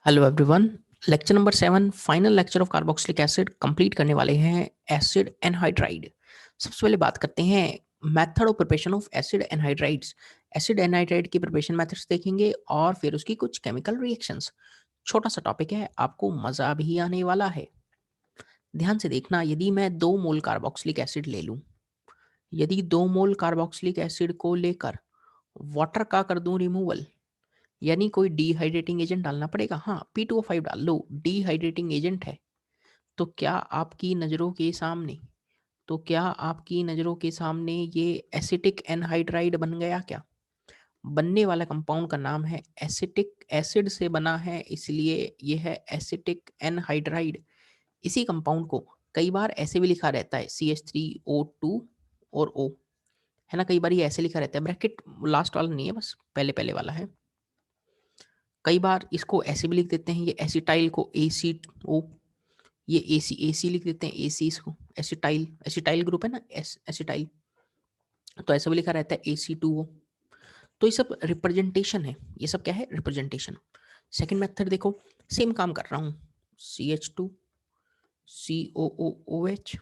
Hello everyone. Lecture number 7 final lecture of carboxylic acid complete करने वाले हैं acid anhydride. सबसे पहले बात करते हैं method of preparation of acid anhydrides. Acid anhydride की प्रिपरेशन मेथड्स देखेंगे और फिर उसकी कुछ केमिकल रिएक्शंस। छोटा सा टॉपिक है, आपको मज़ा भी आने वाला है। ध्यान से देखना, यदि मैं 2 मोल कार्बोक्सिलिक एसिड ले लूँ, यदि 2 मोल कार्बोक्सिलिक एसिड को लेकर वाटर का कर दूं रिमूवल, यानी कोई डिहाइड्रेटिंग एजेंट डालना पड़ेगा। हाँ, P2O5 डाल लो, डिहाइड्रेटिंग एजेंट है। तो क्या आपकी नज़रों के सामने तो क्या आपकी नज़रों के सामने ये एसिटिक एनहाइड्राइड बन गया क्या? बनने वाला कंपाउंड का नाम है एसिटिक, एसिड से बना है इसलिए ये है एसिटिक एनहाइड्राइड। इसी कंपाउंड को कई बार ऐसे भी लिखा रहता है CH3O2 और O, है ना? कई बार ये ऐसे लिखा रहता है, ब्रैकेट लास्ट वाला नहीं है, बस पहले पहले वाला है। कई बार इसको ऐसे भी लिख देते हैं, ये एसिटाइल को ACO, ये AC लिख देते हैं, AC इसको एसिटाइल, एसिटाइल ग्रुप है ना, एसिटाइल, तो ऐसा भी लिखा रहता है AC2O। तो ये सब रिप्रेजेंटेशन है, ये सब क्या है? रिप्रेजेंटेशन। सेकंड मेथड देखो, सेम काम कर रहा हूँ, CH2 COOOH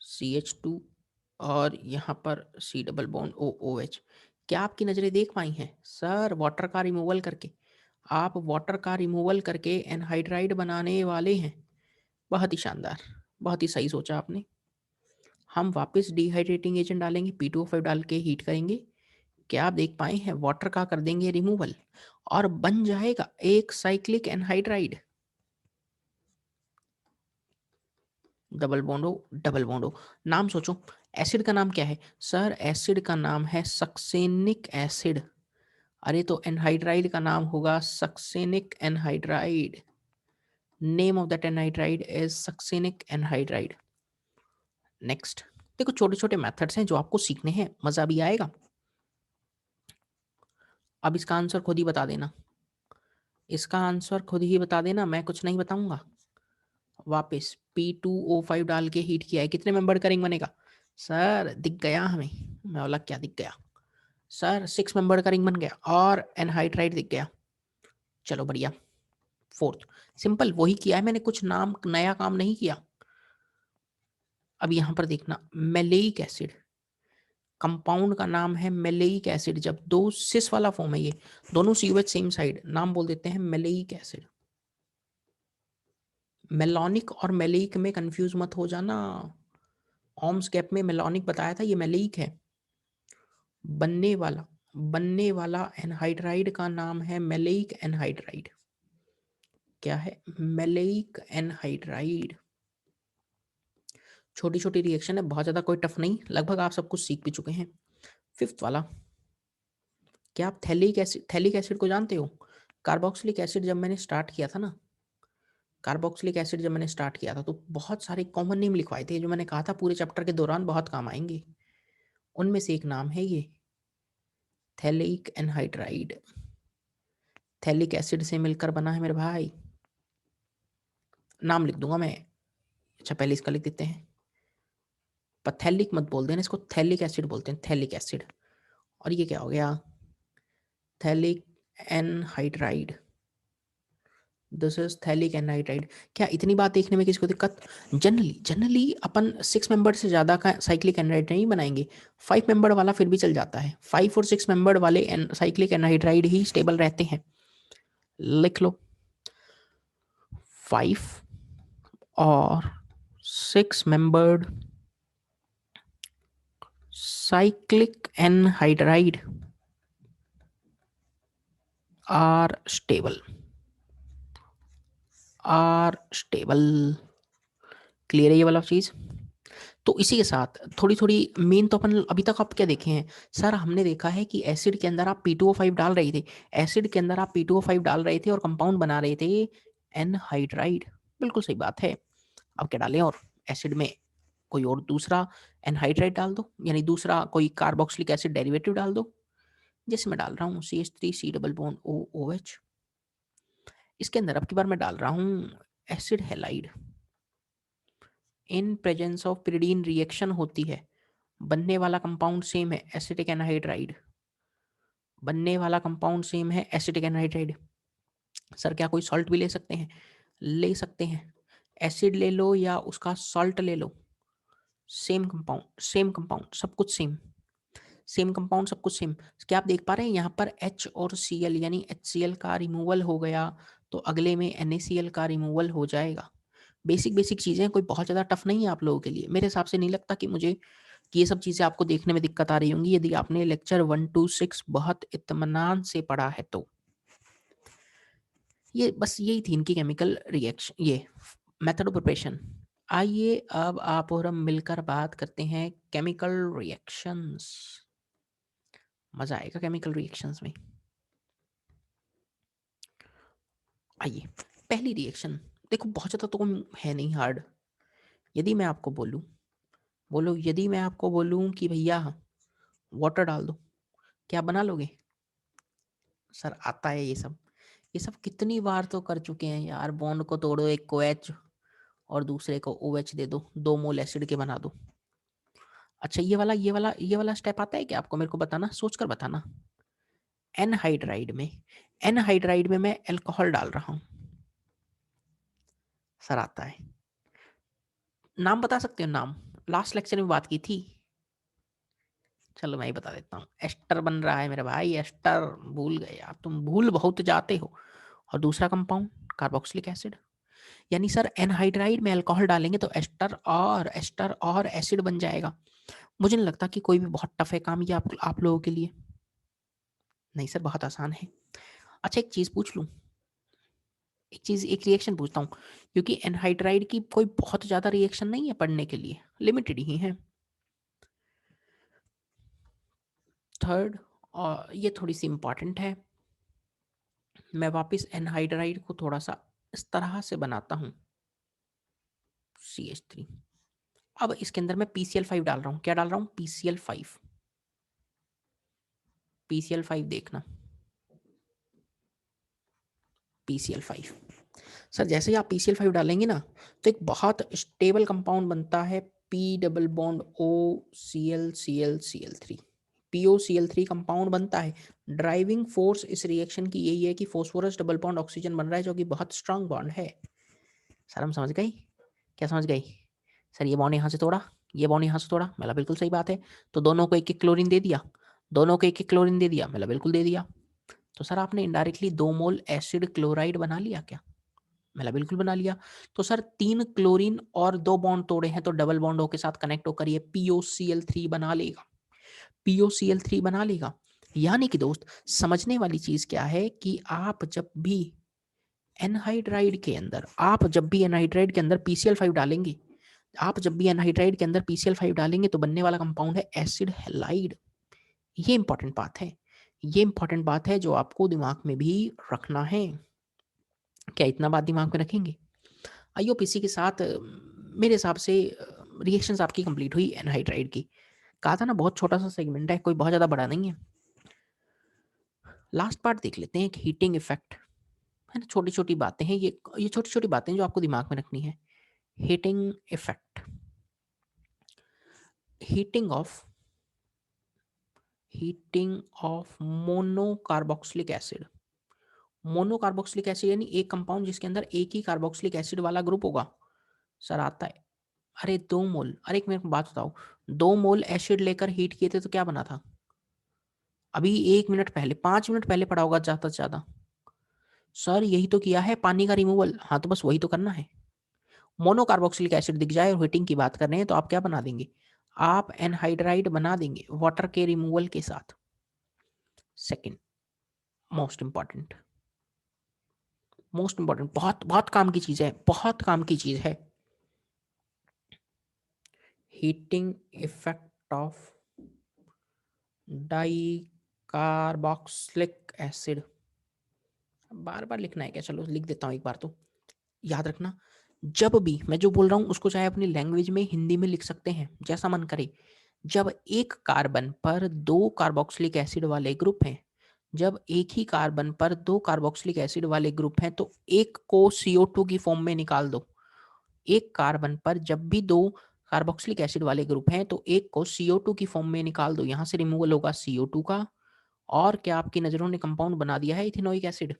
CH2 और यहाँ पर C डबल बॉन्ड OOH। क्या आपकी नज़रें देख पाई हैं सर? वाटर का रिमूवल करके, आप वाटर का रिमूवल करके एनहाइड्राइड बनाने वाले हैं। बहुत ही शानदार, बहुत ही सही सोचा आपने। हम वापस डिहाइड्रेटिंग एजेंट डालेंगे, P2O5 डाल के हीट करेंगे। क्या आप देख पाए हैं? वाटर का कर देंगे रिमूवल और बन जाएगा एक साइक्लिक एनहाइड्राइड। Double बॉन्डो, double बॉन्डो। नाम सोचो, एसिड का नाम क्या है सर? एसिड का नाम है सक्सेनिक एसिड। अरे तो एनहाइड्राइड का नाम होगा succinic anhydride. Name of that anhydride is succinic anhydride. Next देखो, छोटे छोटे मेथड्स हैं जो आपको सीखने हैं, मजा भी आएगा। अब इसका आंसर खुद ही बता देना, इसका आंसर खुद ही बता देना, मैं कुछ नहीं बताऊंगा। वापस P2O5 डाल के हीट किया है, कितने मेंबर का रिंग बनेगा सर? दिख गया हमें? मैं बोला क्या दिख गया सर? 6 मेंबर का रिंग बन गया और एनहाइड्राइड दिख गया। चलो बढ़िया। फोर्थ, सिंपल वही किया है मैंने, कुछ नाम नया काम नहीं किया। अब यहां पर देखना, मेलेइक एसिड, कंपाउंड का नाम है मेलेइक एसिड। जब दो सिस वाला फॉर्म है, ये दोनों COH सेम साइड, नाम बोल देते हैं मेलेइक एसिड। मेलोनिक और मेलेइक में कंफ्यूज मत हो जाना, ओम्स गैप में मेलोनिक बताया था, ये मेलेइक है। बनने वाला बनने वाला एनहाइड्राइड का नाम है मेलेइक एनहाइड्राइड। क्या है? Maleic anhydride. छोटी छोटी रिएक्शन है, बहुत ज़्यादा कोई टफ नहीं, लगभग आप सब कुछ सीख भी चुके हैं। फिफ्थ वाला, क्या आप थैलिक एसिड को जानते हो? कार्बोक्सिलिक एसिड जब मैंने स्टार्ट किया था ना, कार्बोक्सिलिक एसिड जब मैंने स्टार्ट किया था तो बहुत सारे कॉमन नेम लिखवाए थे, जो मैंने कहा था पूरे चैप्टर के दौरान बहुत काम आएंगे। उनमें से एक नाम है ये थैलिक एनहाइड्राइड। थैलिक एसिड से मिलकर बना है मेरे भाई। नाम लिख दूंगा मैं, अच्छा पहले इसका लिख देते हैं। पथैलिक मत बोल देना, इसको थैलिक एसिड बोलते हैं, थैलिक एसिड। और ये क्या हो गया? Phthalic anhydride. This is phthalic anhydride. क्या इतनी बात देखने में किसको दिक्कत? जनरली जनरली अपन 6 मेंबर से ज़्यादा का साइक्लिक एनहाइड्राइड नहीं बनाएंगे। 5 मेंबर वाला फिर भी चल जाता है, 5 और 6 मेंबर वाले साइक्लिक एनहाइड्राइड ही स्टेबल रहते हैं। लिख लो, 5 और 6 membered cyclic anhydride are stable, are stable। Clear है ये वाला चीज? तो इसी के साथ थोड़ी थोड़ी मेन तो अपन अभी तक आप क्या देखे हैं सर? हमने देखा है कि एसिड के अंदर आप P2O5 डाल रहे थे, एसिड के अंदर आप P2O5 डाल रहे थे और कंपाउंड बना रहे थे एनहाइड्राइड। बिल्कुल सही बात है। अब क्या डालें? और एसिड में कोई और दूसरा एनहाइड्राइड डाल दो, यानी दूसरा कोई कार्बोक्सिलिक एसिड डेरिवेटिव डाल दो। जैसे मैं डाल रहा हूँ CH3 C double bond OOH। इसके अंदर अब की बार मैं डाल रहा हूँ acid halide. In presence of pyridine reaction होती है, बनने वाला कंपाउंड सेम है एसिटिक एनहाइड्राइड, बनने वाला कंपाउंड सेम है एसिटिक एनहाइड्राइड। सर क्या कोई सॉल्ट भी ले सकते हैं? ले सकते हैं। एसिड ले लो या उसका सॉल्ट ले लो, सेम कंपाउंड, सब कुछ सेम। सेम कंपाउंड, सब कुछ सेम। क्या आप देख पा रहे हैं यहाँ पर H और Cl यानी HCl का रिमूवल हो गया, तो अगले में NaCl का रिमूवल हो जाएगा। बेसिक बेसिक चीज़ें, कोई बहुत ज़्यादा टफ नहीं है आप लोगों के लिए। मेरे हिसाब से नहीं लगता कि मुझे कि ये सब चीज़ें आपको देखने में दिक्कत आ रही होंगी, यदि आपने लेक्चर 1 to 6 बहुत इत्मीनान से पढ़ा है तो। ये बस यही थी इनकी केमिकल रिएक्शन, ये मेथड ऑफ प्रिपरेशन। आइए अब आप और हम मिलकर बात करते हैं केमिकल रिएक्शंस। मजा आएगा केमिकल रिएक्शंस में। आइए, पहली रिएक्शन देखो, बहुत ज़्यादा तो है नहीं हार्ड। यदि मैं आपको बोलूँ, बोलो यदि मैं आपको बोलूँ कि भैया वाटर डाल दो, क्या बना लोगे? सर आता है ये सब कितनी बार तो कर चुके हैं यार। बॉन्ड को तोड़ो, एक को H और दूसरे को OH दे दो, 2 मोल एसिड के बना दो। अच्छा, ये वाला स्टेप आता है क्या आपको? मेरे को बताना, सोच कर बताना। एनहाइड्राइड में मैं अल्कोहल डाल रहा हूँ। सर आता है। नाम बता सकते हो? नाम लास्ट लेक्चर में बात की थी। चलो मैं ही बता देता हूँ, एस्टर बन रहा है मेरे भाई, एस्टर। भूल गए आप, तुम भूल बहुत जाते हो। और दूसरा कंपाउंड कार्बोक्सिलिक एसिड। यानी सर एनहाइड्राइड में अल्कोहल डालेंगे तो एस्टर और एसिड बन जाएगा। मुझे नहीं लगता कि कोई भी बहुत टफ है काम ये आप लोगों के लिए। नहीं सर, बहुत आसान है। अच्छा, एक चीज़ पूछ लूँ, एक रिएक्शन पूछता हूँ, क्योंकि एनहाइड्राइड की कोई बहुत ज़्यादा रिएक्शन नहीं है पढ़ने के लिए, लिमिटेड ही है। थर्ड, और ये थोड़ी सी इंपॉर्टेंट है। मैं वापस एनहाइड्राइड को थोड़ा सा इस तरह से बनाता हूँ, CH3। अब इसके अंदर मैं PCl5 डाल रहा हूँ। क्या डाल रहा हूँ? PCl5। PCl5 देखना, PCl5। सर जैसे ही आप PCl5 डालेंगे ना, तो एक बहुत स्टेबल कंपाउंड बनता है, P double bond OCl POCl3 compound बनता है। ड्राइविंग फोर्स इस रिएक्शन की यही है कि फॉस्फोरस डबल बॉन्ड ऑक्सीजन बन रहा है, जो कि बहुत स्ट्रांग बॉन्ड है। सर हम समझ गई? क्या समझ गई? सर ये बॉन्ड यहाँ से तोड़ा, ये बॉन्ड यहाँ से तोड़ा, मतलब बिल्कुल सही बात है। तो दोनों को एक एक क्लोरीन दे दिया, दोनों को एक एक क्लोरीन दे दिया, मतलब बिल्कुल दे दिया। तो सर आपने इनडायरेक्टली 2 मोल एसिड क्लोराइड बना लिया क्या? मतलब बिल्कुल बना लिया। तो सर 3 क्लोरीन और 2 बॉन्ड तोड़े हैं, तो डबल बॉन्डों के साथ कनेक्ट होकर ये POCl3 बना लेगा। POCl3 बना लेगा। यानी कि दोस्त, समझने वाली चीज क्या है कि आप जब भी एनहाइड्राइड के अंदर PCl5 डालेंगे, तो बनने वाला कंपाउंड है एसिड हैलाइड। ये इंपॉर्टेंट बात है, ये इंपॉर्टेंट बात है जो आपको दिमाग में भी रखना है। क्या इतना बात दिमाग में रखेंगे? IUPAC के साथ मेरे हिसाब से रिएक्शंस आपकी कंप्लीट हुई एनहाइड्राइड की। कहा था ना, बहुत छोटा सा सेगमेंट है, कोई बहुत ज़्यादा बड़ा नहीं है। लास्ट पार्ट देख लेते हैं, एक हीटिंग इफेक्ट है ना। छोटी छोटी बातें हैं ये छोटी छोटी बातें जो आपको दिमाग में रखनी है। Heating effect, heating of heating of monocarboxylic acid. Monocarboxylic acid यानी एक कंपाउंड जिसके अंदर एक ही कार्बोक्सिलिक एसिड वाला ग्रुप होगा। सर आता है। अरे 2 मोल, अरे एक मेरे को बात बताओ, 2 मोल एसिड लेकर हीट किए थे तो क्या बना था? अभी 1 मिनट पहले, 5 मिनट पहले पड़ा होगा ज़्यादा से ज़्यादा। सर यही तो किया है, पानी का रिमूवल। हाँ तो बस वही तो करना है। मोनोकार्बोक्सिलिक एसिड दिख जाए और हीटिंग की बात कर रहे हैं, तो आप क्या बना देंगे? आप एनहाइड्राइड बना देंगे वाटर के रिमूवल के साथ। सेकंड मोस्ट इंपॉर्टेंट, बहुत बहुत काम की चीज है, बहुत काम की चीज है। Heating effect of di carboxylic acid. बार बार लिखना है क्या? चलो लिख देता हूँ एक बार तो। याद रखना, जब भी मैं जो बोल रहा हूँ उसको चाहे अपनी लैंग्वेज में, हिंदी में लिख सकते हैं, जैसा मन करे। जब एक कार्बन पर 2 कार्बोक्सिलिक एसिड वाले ग्रुप हैं, जब एक ही कार्बन पर 2 कार्बोक्सिलिक एसिड वाले ग्रुप हैं, तो एक को CO2 की फॉर्म में निकाल दो। एक कार्बन पर जब भी 2 कार्बोक्सिलिक एसिड वाले ग्रुप हैं, तो एक को CO2 की फॉर्म में निकाल दो। यहां से रिमूवल होगा CO2 का। और क्या आपकी नजरों ने कंपाउंड बना दिया है ethanoic acid.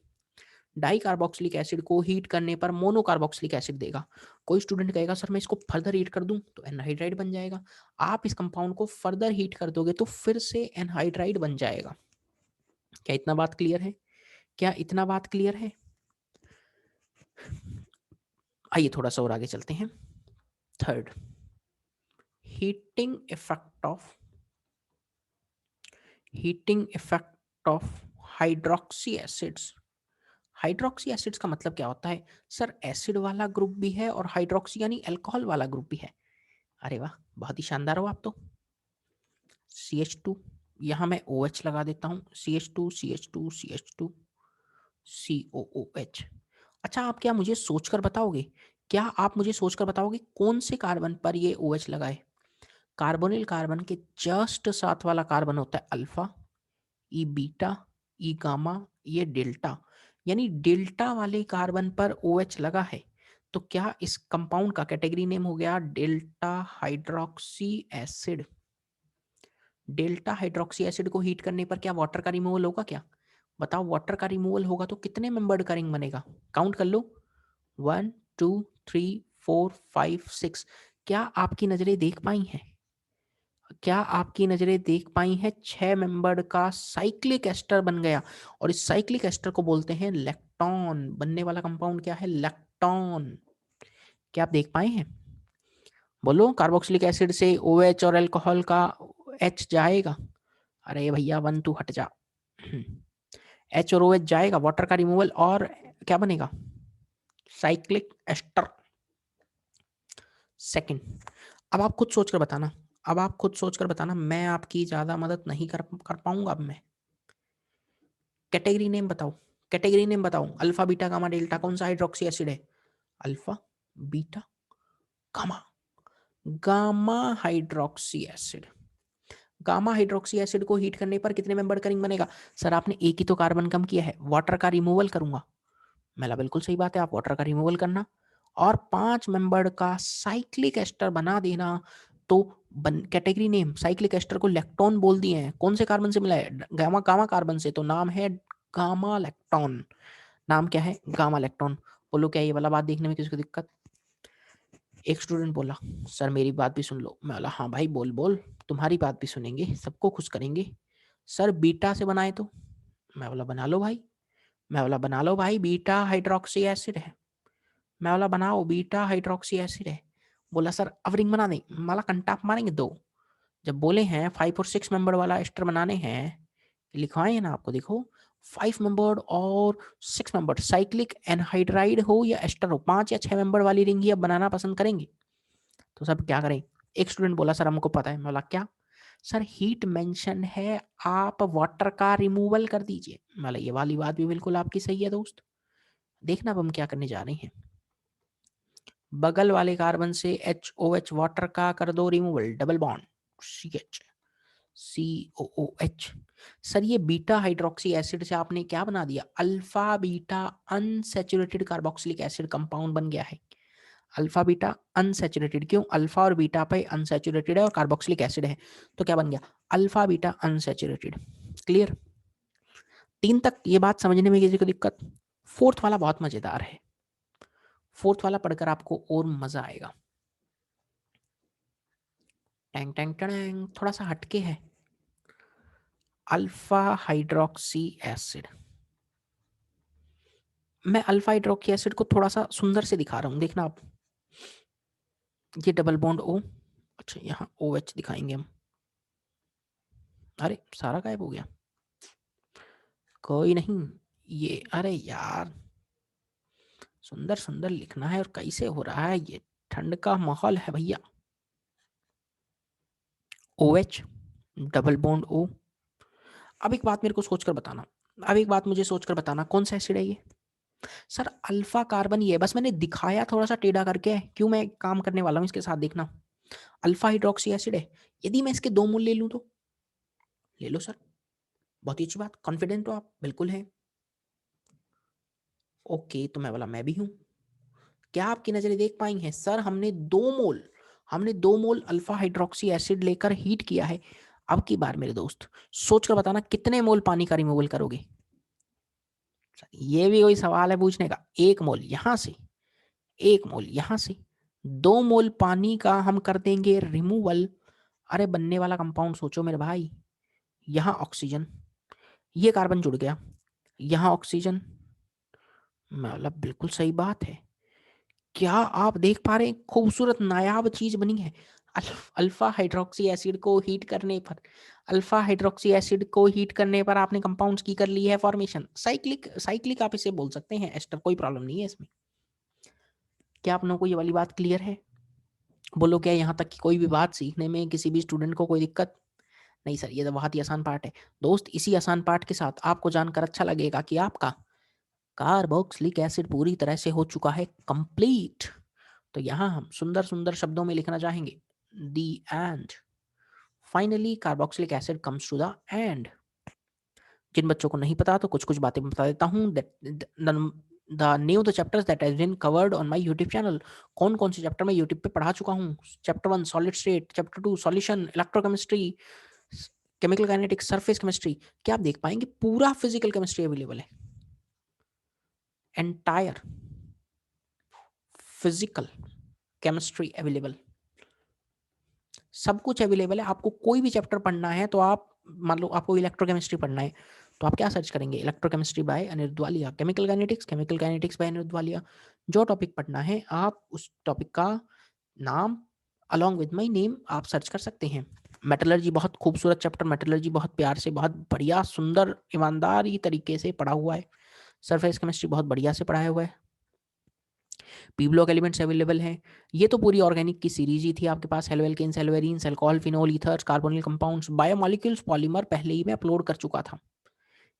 Die carboxylic acid को हीट करने पर मोनो कार्बोक्सिलिक एसिड देगा। कोई स्टूडेंट कहेगा सर मैं इसको फर्दर हीट कर दूं तो एनहाइड्राइड बन जाएगा। आप इस कंपाउंड को फर्दर हीट कर दोगे तो फिर से एनहाइड्राइड बन जाएगा। क्या इतना बात क्लियर है? क्या इतना बात क्लियर है? आइए थोड़ा सा और आगे चलते हैं। Third, heating effect of hydroxy acids. Hydroxy acids का मतलब क्या होता है? सर एसिड वाला ग्रुप भी है और हाइड्रोक्सी यानी अल्कोहल वाला ग्रुप भी है। अरे वाह, बहुत ही शानदार हो आप तो। CH2, यहाँ मैं OH लगा देता हूँ, CH2 CH2 CH2 COOH। अच्छा, आप क्या मुझे सोचकर बताओगे, क्या आप मुझे सोचकर बताओगे कौन से कार्बन पर ये OH लगा है? कार्बोनिल कार्बन के जस्ट साथ वाला कार्बन होता है अल्फा, ई बीटा, ई गामा, ये डेल्टा, यानी डेल्टा वाले कार्बन पर OH लगा है। तो क्या इस कंपाउंड का कैटेगरी नेम हो गया delta hydroxy acid. Delta hydroxy acid को हीट करने पर क्या वाटर का रिमूवल होगा क्या? बताओ, वाटर का रिमूवल होगा तो कितने मेंबर्ड का रिंग बनेगा? काउंट कर लो, 1 2 3 4 5 6। क्या आपकी नजरें देख पाई हैं? क्या आपकी नजरें देख पाई हैं 6 मेंबर्ड का साइक्लिक एस्टर बन गया, और इस साइक्लिक एस्टर को बोलते हैं लैक्टोन। बनने वाला कंपाउंड क्या है? लैक्टोन। क्या आप देख पाए हैं? बोलो, कार्बोक्सिलिक एसिड से OH और अल्कोहल का H जाएगा। अरे भैया 1 2 हट जा। H और OH जाएगा, वाटर का रिमूवल, और क्या बनेगा? Cyclic ester. सेकंड, अब आप खुद सोचकर बताना, मैं आपकी ज्यादा मदद नहीं कर पाऊंगा। अब मैं कैटेगरी नेम बताओ, अल्फा बीटा गामा डेल्टा कौन सा हाइड्रोक्सी एसिड है? Alpha beta gamma, gamma hydroxy acid. Gamma hydroxy acid को हीट करने पर कितने मेंबर का रिंग बनेगा? सर आपने एक ही तो कार्बन कम किया है, वाटर का रिमूवल करूंगा। मेरा बिल्कुल सही बात है, आप वाटर का रिमूवल करना और 5 मेंबर्ड का साइक्लिक एस्टर बना देना। तो कैटेगरी नेम साइक्लिक एस्टर को लैक्टोन बोल दिए हैं। कौन से कार्बन से मिला है? गामा गामा कार्बन से, तो नाम है गामा लैक्टोन। नाम क्या है? Gamma lactone. बोलो, क्या ये वाला बात देखने में किसी को दिक्कत? एक स्टूडेंट बोला सर मेरी बात भी सुन लो। मैं बोला हाँ भाई बोल बोल, तुम्हारी बात भी सुनेंगे, सबको खुश करेंगे। सर बीटा से बनाए तो? मैं बोला बना लो भाई। बीटा हाइड्रोक्सी एसिड है। मैं बोला बनाओ, बीटा हाइड्रोक्सी एसिड है। बोला सर अब रिंग बना दें? माला कंटाप मारेंगे दो। जब बोले हैं 5 और 6 मेंबर वाला एस्टर बनाने हैं, लिखवाए हैं ना आपको, देखो 5 मेंबर और 6 मेंबर, साइक्लिक एनहाइड्राइड हो या एस्टर हो, 5 या 6 मेंबर वाली रिंग ही अब बनाना पसंद करेंगे। तो सब क्या करें? एक स्टूडेंट बोला सर हमको पता है। मैं बोला क्या? सर हीट मेंशन है, आप वाटर का रिमूवल कर दीजिए। मैं बोला ये वाली बात भी बिल्कुल आपकी सही है दोस्त। देखना अब हम क्या करने जा रहे हैं। बगल वाले कार्बन से HOH वाटर का कर दो removal, double bond CH COOH। Sir ये बीटा हाइड्रोक्सी एसिड से आपने क्या बना दिया? Alpha beta unsaturated carboxylic acid compound बन गया है। अल्फा बीटा अनसैचुरेटेड, क्यों? अल्फा और बीटा पे अनसैचुरेटेड है और कार्बोक्सिलिक एसिड है, तो क्या बन गया? Alpha beta unsaturated. क्लियर? 3 तक ये बात समझने में किसी को दिक्कत? फोर्थ वाला बहुत मजेदार है, फोर्थ वाला पढ़कर आपको और मजा आएगा। टैंग टैंग टैंग, थोड़ा सा हटके है। Alpha hydroxy acid. मैं अल्फा हाइड्रोक्सी एसिड को थोड़ा सा सुंदर से दिखा रहा हूं, देखना आप। ये डबल बॉन्ड O, अच्छा यहाँ OH दिखाएंगे हम। अरे सारा गायब हो गया। कोई नहीं, ये अरे यार सुंदर सुंदर लिखना है और कैसे हो रहा है, ये ठंड का माहौल है भैया। OH double bond O। अब एक बात मेरे को सोचकर बताना, मुझे सोचकर बताना कौन सा एसिड है ये? सर अल्फा कार्बन ये है, बस मैंने दिखाया थोड़ा सा टेढ़ा करके, क्यों मैं काम करने वाला हूँ इसके साथ, देखना। अल्फा हाइड्रोक्सी एसिड है। यदि मैं इसके 2 मोल ले लूं तो? ले लो सर, बहुत ही अच्छी बात, कॉन्फिडेंट तो आप बिल्कुल हैं। ओके, तो मैं बोला मैं भी हूं। क्या आपकी नजरें देख पाई हैं? सर हमने 2 मोल अल्फा हाइड्रोक्सी एसिड लेकर हीट किया है। अब की बार मेरे दोस्त सोचकर बताना कितने मोल पानी का रिमूवल करोगे? ये भी कोई सवाल है पूछने का? 1 मोल यहाँ से, 1 मोल यहाँ से, 2 मोल पानी का हम कर देंगे रिमूवल। अरे बनने वाला कंपाउंड सोचो मेरे भाई, यहाँ ऑक्सीजन, ये कार्बन जुड़ गया, यहाँ ऑक्सीजन, मतलब बिल्कुल सही बात है। क्या आप देख पा रहे हैं खूबसूरत नायाब चीज बनी है? अल्फा हाइड्रोक्सी एसिड को हीट करने पर, अल्फा हाइड्रोक्सी एसिड को हीट करने पर आपने कंपाउंड्स की कर ली है फॉर्मेशन। साइक्लिक, साइक्लिक आप इसे बोल सकते हैं एस्टर, कोई प्रॉब्लम नहीं है इसमें। क्या आप लोगों को ये वाली बात क्लियर है? बोलो, क्या यहाँ तक की कोई भी बात सीखने में किसी भी स्टूडेंट को कोई दिक्कत? नहीं सर, ये तो बहुत ही आसान पार्ट है। दोस्त, इसी आसान पार्ट के साथ आपको जानकर अच्छा लगेगा कि आपका कार्बोक्सिलिक एसिड पूरी तरह से हो चुका है कंप्लीट। तो यहाँ हम सुंदर सुंदर शब्दों में लिखना चाहेंगे the end. Finally carboxylic acid comes to the end. जिन बच्चों को नहीं पता तो कुछ कुछ बातें मैं बता देता हूँ। The new the chapters that has been covered on my YouTube channel. कौन कौन से चैप्टर मैं यूट्यूब पे पढ़ा चुका हूँ? Chapter 1 solid state, chapter 2 solution, electrochemistry, chemical kinetics, surface chemistry. क्या आप देख पाएंगे पूरा फिजिकल केमिस्ट्री अवेलेबल है, एंटायर फिजिकल केमिस्ट्री अवेलेबल, सब कुछ अवेलेबल है। आपको कोई भी चैप्टर पढ़ना है तो आप, मान लो आपको इलेक्ट्रोकेमिस्ट्री पढ़ना है तो आप क्या सर्च करेंगे? Electrochemistry by Anirudh Walia, chemical kinetics by Anirudh Walia. जो टॉपिक पढ़ना है आप उस टॉपिक का नाम अलॉन्ग विद माय नेम आप सर्च कर सकते हैं। मेटलर्जी बहुत खूबसूरत चैप्टर, मेटलर्जी बहुत प्यार से, बहुत बढ़िया, सुंदर, ईमानदारी तरीके से पढ़ा हुआ है। सरफेस केमिस्ट्री बहुत बढ़िया से पढ़ाया हुआ है। पी ब्लॉक एलिमेंट्स अवेलेबल हैं। ये तो पूरी ऑर्गेनिक की सीरीज ही थी आपके पास, haloalkanes, haloarenes, alcohol, phenol, ethers, carbonyl compounds, biomolecules, polymer पहले ही मैं अपलोड कर चुका था।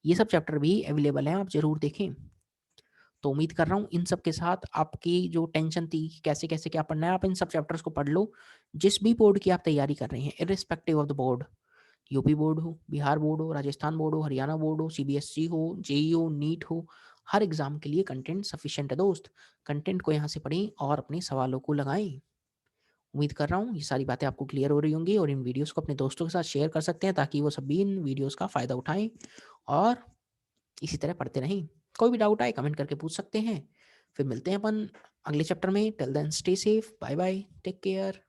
ये सब चैप्टर भी अवेलेबल हैं, आप जरूर देखें। तो उम्मीद कर रहा हूँ इन सब के साथ आपकी जो टेंशन थी कैसे कैसे क्या पढ़ना है, आप इन सब चैप्टर्स को पढ़ लो। जिस भी बोर्ड की आप तैयारी कर रहे हैं, irrespective of the board, UP board हो, बिहार बोर्ड हो, राजस्थान बोर्ड हो, हरियाणा बोर्ड हो, सीबीएसई हो, जेई हो, नीट हो, हर एग्जाम के लिए कंटेंट सफिशिएंट है दोस्त। कंटेंट को यहाँ से पढ़ें और अपने सवालों को लगाएं। उम्मीद कर रहा हूँ ये सारी बातें आपको क्लियर हो रही होंगी और इन वीडियोस को अपने दोस्तों के साथ शेयर कर सकते हैं ताकि वो सभी इन वीडियोस का फ़ायदा उठाएं और इसी तरह पढ़ते रहें। कोई भी डाउट आए कमेंट करके पूछ सकते हैं। फिर मिलते हैं अपन अगले चैप्टर में। Till then stay safe, bye bye, take care.